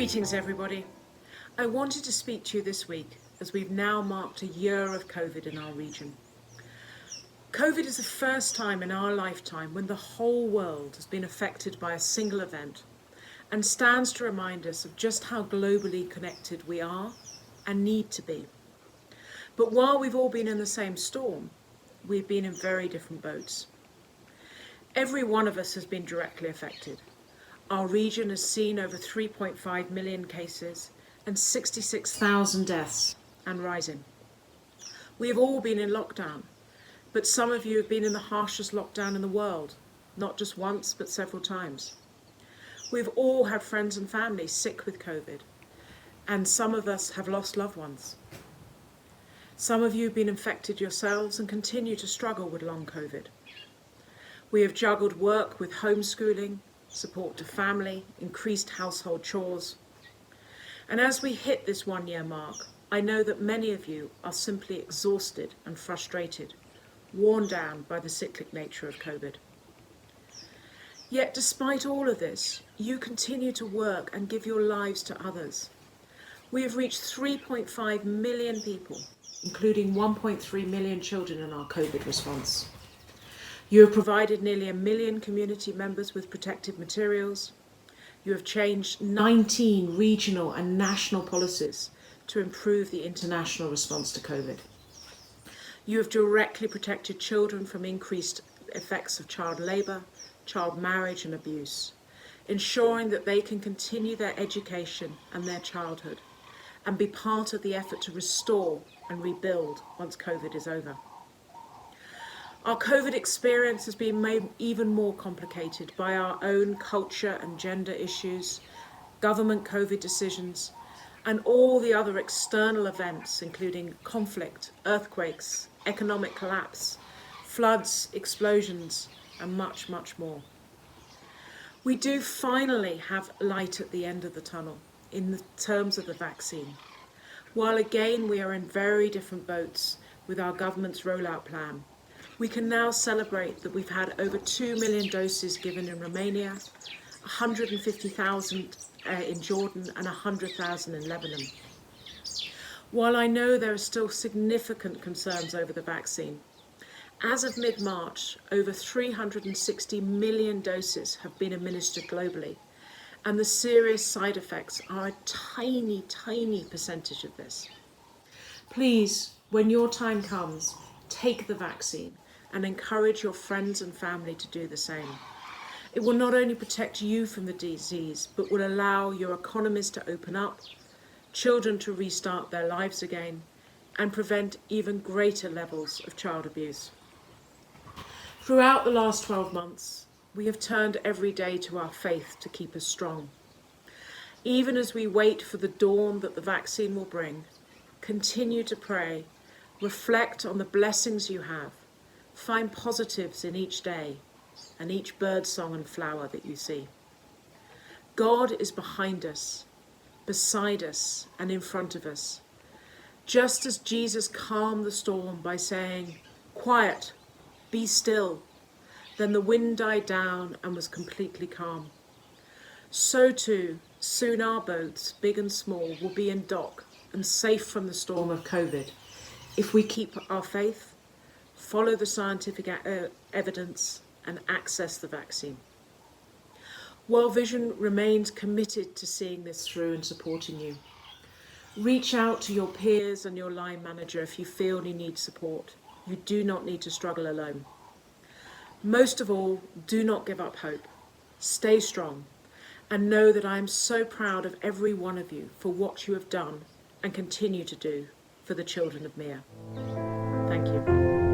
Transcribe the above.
Greetings everybody. I wanted to speak to you this week as we've now marked a year of COVID in our region. COVID is the first time in our lifetime when the whole world has been affected by a single event and stands to remind us of just how globally connected we are and need to be. But while we've all been in the same storm, we've been in very different boats. Every one of us has been directly affected. Our region has seen over 3.5 million cases and 66,000 deaths and rising. We have all been in lockdown, but some of you have been in the harshest lockdown in the world, not just once, but several times. We've all had friends and family sick with COVID, and some of us have lost loved ones. Some of you have been infected yourselves and continue to struggle with long COVID. We have juggled work with homeschooling, support to family, increased household chores. And as we hit this 1 year mark, I know that many of you are simply exhausted and frustrated, worn down by the cyclic nature of COVID. Yet despite all of this, you continue to work and give your lives to others. We have reached 3.5 million people, including 1.3 million children in our COVID response. You have provided nearly 1 million community members with protective materials. You have changed 19 regional and national policies to improve the international response to COVID. You have directly protected children from increased effects of child labour, child marriage and abuse, ensuring that they can continue their education and their childhood and be part of the effort to restore and rebuild once COVID is over. Our COVID experience has been made even more complicated by our own culture and gender issues, government COVID decisions, and all the other external events, including conflict, earthquakes, economic collapse, floods, explosions, and much, much more. We do finally have light at the end of the tunnel in the terms of the vaccine. While again we are in very different boats with our government's rollout plan, we can now celebrate that we've had over 2 million doses given in Romania, 150,000 in Jordan and 100,000 in Lebanon. While I know there are still significant concerns over the vaccine, as of mid-March, over 360 million doses have been administered globally, and the serious side effects are a tiny, tiny percentage of this. Please, when your time comes, take the vaccine and encourage your friends and family to do the same. It will not only protect you from the disease, but will allow your economies to open up, children to restart their lives again, and prevent even greater levels of child abuse. Throughout the last 12 months, we have turned every day to our faith to keep us strong. Even as we wait for the dawn that the vaccine will bring, continue to pray, reflect on the blessings you have, find positives in each day and each bird song and flower that you see. God is behind us, beside us, and in front of us. Just as Jesus calmed the storm by saying, "Quiet, be still," then the wind died down and was completely calm. So too, soon our boats, big and small, will be in dock and safe from the storm of COVID if we keep our faith, follow the scientific evidence, and access the vaccine. World Vision remains committed to seeing this through and supporting you. Reach out to your peers and your line manager if you feel you need support. You do not need to struggle alone. Most of all, do not give up hope. Stay strong and know that I am so proud of every one of you for what you have done and continue to do for the children of Mia. Thank you.